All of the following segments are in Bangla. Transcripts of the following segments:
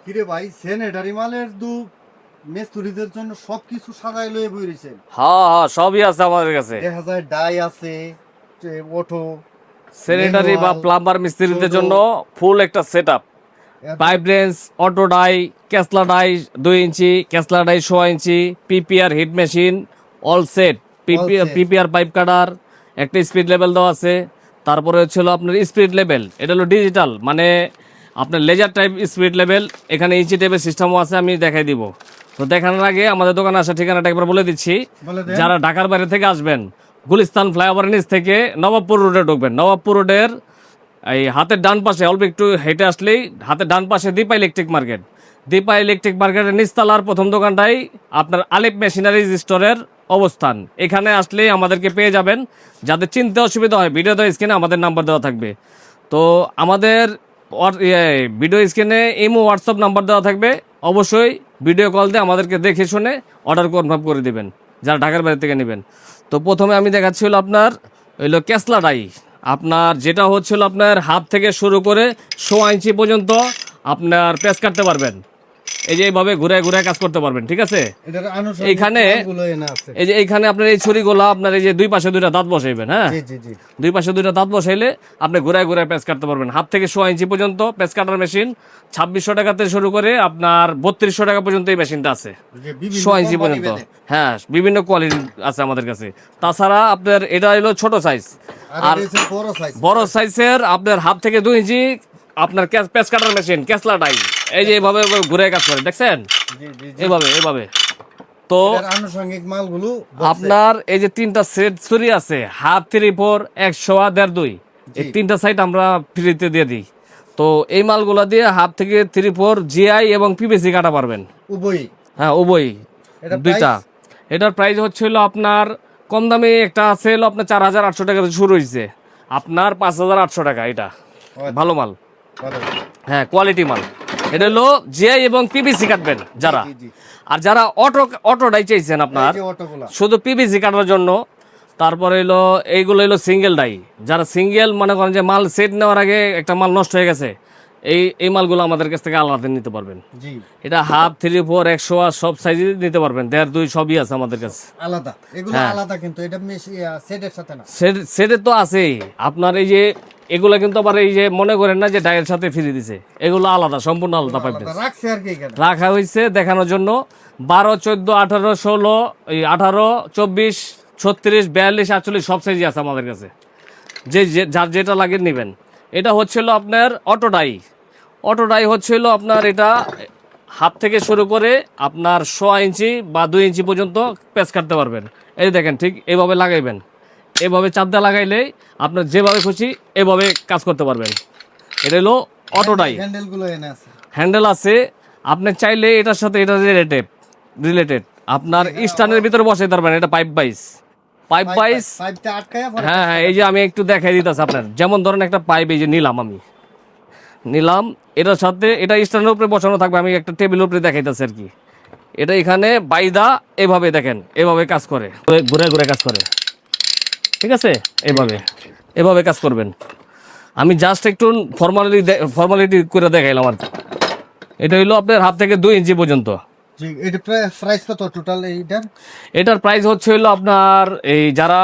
কিরে ভাই সেনেটারি মালের মিস্ত্রিদের জন্য সবকিছু সাজাই লয়ে বইরেছেন। হ্যাঁ হ্যাঁ সবই আছে আমাদের কাছে। দেখা যায় ডাই আছে, অটো, স্যানিটারি বা প্লাম্বার মিস্ত্রিদের জন্য ফুল একটা setup. Pipe wrench, auto die, ক্যাসলা ডাই 2 ইঞ্চি, ক্যাসলা die 6 inch, PPR heat machine, all set. PPR pipe cutter, একটা স্পিড লেভেল দেওয়া আছে। তারপরে হচ্ছিল আপনার স্পিড লেভেল, এটা হলো ডিজিটাল, মানে আপনার লেজার টাইপ স্পিড লেভেল। এখানে ইঞ্চি টাইপের সিস্টেমও আছে, আমি দেখাই দিব। তো দেখানোর আগে আমাদের দোকানে আসার ঠিকানাটা একবার বলে দিচ্ছি। যারা ঢাকার বাইরে থেকে আসবেন, গুলিস্তান ফ্লাইওভারের নিচ থেকে নবাবপুর রোডে ঢুকবেন। নবাবপুর রোডের এই হাতের ডান পাশে অল্প একটু হেঁটে আসলেই হাতের ডান পাশে Dipa electric market. Dipa electric মার্কেটের নিচতলার প্রথম দোকানটাই আপনার আলিফ মেশিনারিজ স্টোরের অবস্থান। এখানে আসলেই আমাদেরকে পেয়ে যাবেন। যাদের চিনতে অসুবিধা হয়, ভিডিও দেওয়া স্ক্রিনে আমাদের নাম্বার দেওয়া থাকবে। তো আমাদের ভিডিও স্ক্রিনে ইমো হোয়াটসঅ্যাপ নাম্বার দেওয়া থাকবে। অবশ্যই ভিডিও কল দিয়ে আমাদেরকে দেখে শুনে অর্ডার কনফার্ম করে দেবেন যারা ঢাকার বাইরে থেকে নেবেন। তো প্রথমে আমি দেখাচ্ছিল আপনার হইল ক্যাসলা ডাই। আপনার যেটা হচ্ছিল আপনার হাত থেকে শুরু করে 6 ইঞ্চি পর্যন্ত আপনার প্রেস কাটতে পারবেন। এই যে এইভাবে ঘুরে ঘুরে কাজ করতে পারবেন, ঠিক আছে। এইখানে এই যে এইখানে আপনার এই ছুরিগুলো আপনার এই যে দুই পাশে দুইটা দাঁত বসাইবেন। হ্যাঁ, দুই পাশে দুইটা দাঁত বসাইলে আপনি ঘুরে ঘুরে প্রেস কাটতে পারবেন। হাত থেকে 6 ইঞ্চি পর্যন্ত প্রেস কাটার মেশিন 2600 টাকা থেকে শুরু করে আপনার 3200 টাকা পর্যন্ত এই মেশিনটা আছে, 6 ইঞ্চি পর্যন্ত। হ্যাঁ, বিভিন্ন কোয়ালিটি আছে আমাদের কাছে। তাছাড়া আপনার এটা হলো ছোট সাইজ, আর বড় সাইজের আপনার হাত থেকে 2 ইঞ্চি আপনার প্রেস কাটার মেশিন ক্যাসলা ডাই। এই যে এইভাবে ঘুরে কাজ করে, দেখছেন, এইভাবে এইভাবে। তো আনুষঙ্গিক মালগুলো আপনার এই যে 3টা সেট ছুরি আছে, হাফ 3/4, 100 আর 1.5, এই 3টা সাইড আমরা ফ্রিতে দিয়ে দিই। তো এই মালগুলা দিয়ে হাফ থেকে 3/4 জিআই এবং পিভিসি কাটা পারবেন উভয়ই। হ্যাঁ, উভয়ই, দুইটা। এটার প্রাইস হচ্ছিল আপনার কম দামে একটা আছে হলো আপনার 4800 টাকা শুরু হয়েছে, আপনার 5800 টাকা। এটা ভালো মাল, হ্যাঁ, কোয়ালিটি মাল। এটা হলো জিআই এবং পিভিসি কাটবেন যারা। আর যারা অটো ডাই চাইছেন আপনার শুধু পিভিসি কাটার জন্য, তারপরে হলো এইগুলো হলো সিঙ্গেল ডাই। যারা সিঙ্গেল মনে করেন যে মাল সেট নেওয়ার আগে একটা মাল নষ্ট হয়ে গেছে, এই মালগুলো আমাদের কাছ থেকে আলাদা নিতে পারবেন। এটা হাফ 3/4, 100 আর সব সাইজে নিতে পারবেন। 1.5, 2 সবই আছে আমাদের কাছে আলাদা। এগুলো আলাদা, কিন্তু এটা সেটের সাথে না। সেটের তো আছেই আপনার। এই যে এগুলা কিন্তু আবার এই যে মনে করেন না যে ডাইয়ের সাথে ফ্রি দিছে, এগুলো আলাদা, সম্পূর্ণ আলাদা পাইবেন। রাখা হয়েছে দেখানোর জন্য। 12, 14, 18, 16, 18, 24, 36, 42, 48 সব সাইজই আছে আমাদের কাছে। যার যেটা লাগে নেবেন। এটা হচ্ছিল আপনার অটো ডাই। অটো ডাই হচ্ছিল আপনার এটা হাত থেকে শুরু করে আপনার 6 ইঞ্চি বা 2 ইঞ্চি পর্যন্ত প্যাচ কাটতে পারবেন। এই দেখেন, ঠিক এইভাবে লাগাইবেন। এভাবে চাপ দিয়ে লাগাইলেই আপনার যেভাবে খুশি এভাবে কাজ করতে পারবেন। এটা হলো অটো ডাই। হ্যান্ডেল আছে, আপনি চাইলে এটার সাথে এটা রিলেটেড আপনার স্ট্যান্ডের ভিতরে বসাইতে পারবেন। এটা পাইপ বাইস। হ্যাঁ হ্যাঁ, এই যে আমি একটু দেখাই দিতেছি আপনার। যেমন ধরেন একটা পাইপ এই যে নিলাম, এটার সাথে এটা স্ট্যান্ডের উপরে বসানো থাকবে। আমি একটা টেবিলের উপরে দেখাইতেছি আর কি। এটা এখানে বাইদা এভাবে দেখেন, এভাবে কাজ করে, ঘুরে ঘুরে কাজ করে, ঠিক আছে। এভাবে কাজ করবেন। আমি জাস্ট একটু ফর্মালিটি করে দেখাইলাম আর কি। এটা হইলো আপনার হাত থেকে 2 ইঞ্চি পর্যন্ত। এটার প্রাইস হচ্ছে হইলো আপনার এই যারা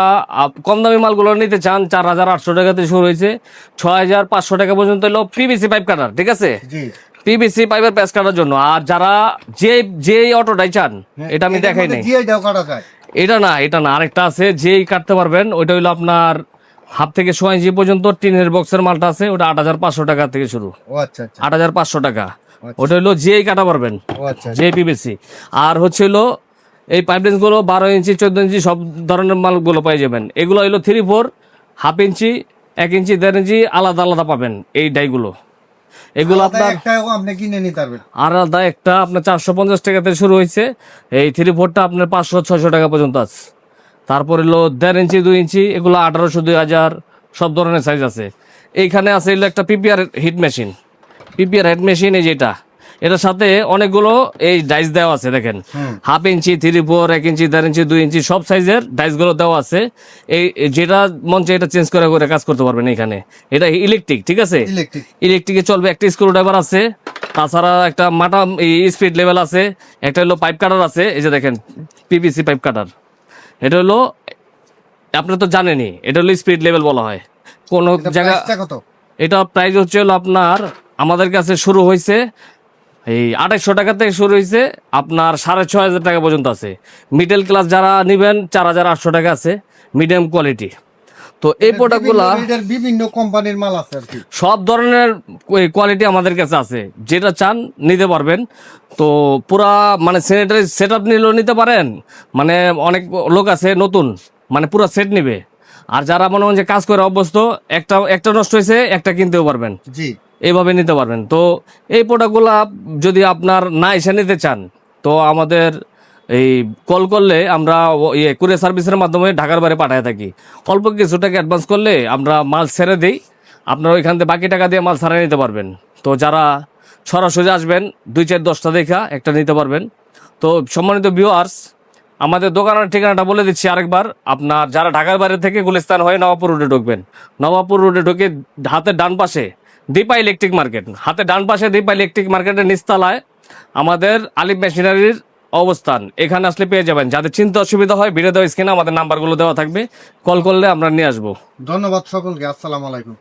কম দামি মালগুলো নিতে চান 4800 টাকা থেকে শুরু হয়েছে, 6500 টাকা পর্যন্ত হলো পিভিসি পাইপ কাটার, ঠিক আছে, পিভিসি পাইপের প্যাচ কাটার জন্য। আর যারা যে অটোটাই চান, এটা আমি দেখাই নাই, এটা না আরেকটা আছে যেই কাটতে পারবেন। ওইটা হইলো আপনার হাফ থেকে 6 ইঞ্চি পর্যন্ত টিনের বক্সের মালটা আছে, ওটা 8500 টাকা থেকে শুরু। 8500 টাকা, ওটা হইলো যেই কাটা পারবেন, যে পিভিসি। আর হচ্ছে হলো এই পাইপলাইন গুলো 12 ইঞ্চি, 14 ইঞ্চি সব ধরনের মালগুলো পেয়ে যাবেন। এগুলো হইলো 3/4, হাফ ইঞ্চি, 1 ইঞ্চি, 1.5 ইঞ্চি আলাদা আলাদা পাবেন এই ডাইগুলো। এগুলো আপনার আলাদা একটা আপনার 450 টাকা থেকে শুরু হয়েছে। এই 3/4টা আপনার 500-600 টাকা পর্যন্ত আছে। তারপর হলো 1.5 ইঞ্চি, 2 ইঞ্চি, এগুলো 1800, 2000 সব ধরনের সাইজ আছে। এইখানে আছে হলো একটা পিপিআর হিট মেশিন। এই যেটা, এটার সাথে অনেকগুলো এই ডাইস দেওয়া আছে দেখেন। হাফ ইঞ্চি, 3/4, 1 ইঞ্চি, 1.5 ইঞ্চি, 2 ইঞ্চি সব সাইজের ডাইস গুলো দেওয়া আছে। এই যেটা মঞ্চে এটা চেঞ্জ করে করে কাজ করতে পারবেন এখানে। এটা ইলেকট্রিক, ঠিক আছে, ইলেকট্রিকে চলবে। একটা স্ক্রু ড্রাইভার আছে, তাছাড়া একটা মাটা স্পিড লেভেল আছে, একটা হলো পাইপ কাটার আছে, এই যে দেখেন পিভিসি পাইপ কাটার। এটা হলো আপনি তো জানেনই, এটা হলো স্পিড লেভেল বলা হয় কোন এটা জায়গা। প্রাইসটা কত? এটা প্রাইস হচ্ছে হলো আপনার আমাদের কাছে শুরু হয়েছে এই 2800 টাকা থেকে শুরু হয়েছে, আপনার 6500 টাকা পর্যন্ত আছে। মিডল ক্লাস যারা নেবেন 4800 টাকা আছে, মিডিয়াম কোয়ালিটি। তো এই প্রোডাক্টগুলা বিভিন্ন কোম্পানির মাল আছে আর কি। সব ধরনের কোয়ালিটি আমাদের কাছে আছে, যেটা চান নিতে পারবেন। তো পুরা মানে স্যানিটারি সেট আপ নিলেও নিতে পারেন, মানে অনেক লোক আছে নতুন মানে পুরো সেট নিবে। আর যারা মনে হয় যে কাজ করে অভ্যস্ত, একটা নষ্ট হয়েছে একটা কিনতেও পারবেন, জি, এইভাবে নিতে পারবেন। তো এই প্রোডাক্টগুলা যদি আপনার না এসে নিতে চান, তো আমাদের এই কল করলে আমরা কুরিয়ার সার্ভিসের মাধ্যমে ঢাকার বাইরে পাঠিয়ে থাকি। অল্প কিছু টাকা অ্যাডভান্স করলে আমরা মাল ছেড়ে দিই, আপনারা ওইখান থেকে বাকি টাকা দিয়ে মাল ছাড়িয়ে নিতে পারবেন। তো যারা সরাসরি আসবেন 2-4-10টা দেখা একটা নিতে পারবেন। তো সম্মানিত ভিউয়ার্স, আমাদের দোকানের ঠিকানাটা বলে দিচ্ছি আরেকবার। আপনার যারা ঢাকার বাইরে থেকে গুলিস্তান হয়ে নবাবপুর রোডে ঢুকবেন, নবাবপুর রোডে ঢুকে হাতের ডান পাশে দীপা ইলেকট্রিক মার্কেট, হাতে ডান পাশে দীপা ইলেকট্রিক মার্কেটের নিচতলায় আমাদের আলিফ মেশিনারির অবস্থান। এখানে আসলে পেয়ে যাবেন। যাদের চিন্তা অসুবিধা হয় ভিডিও দেওয়া স্ক্রিনে আমাদের নাম্বারগুলো দেওয়া থাকবে, কল করলে আমরা নিয়ে আসবো। ধন্যবাদ সকলকে। আসসালামু আলাইকুম।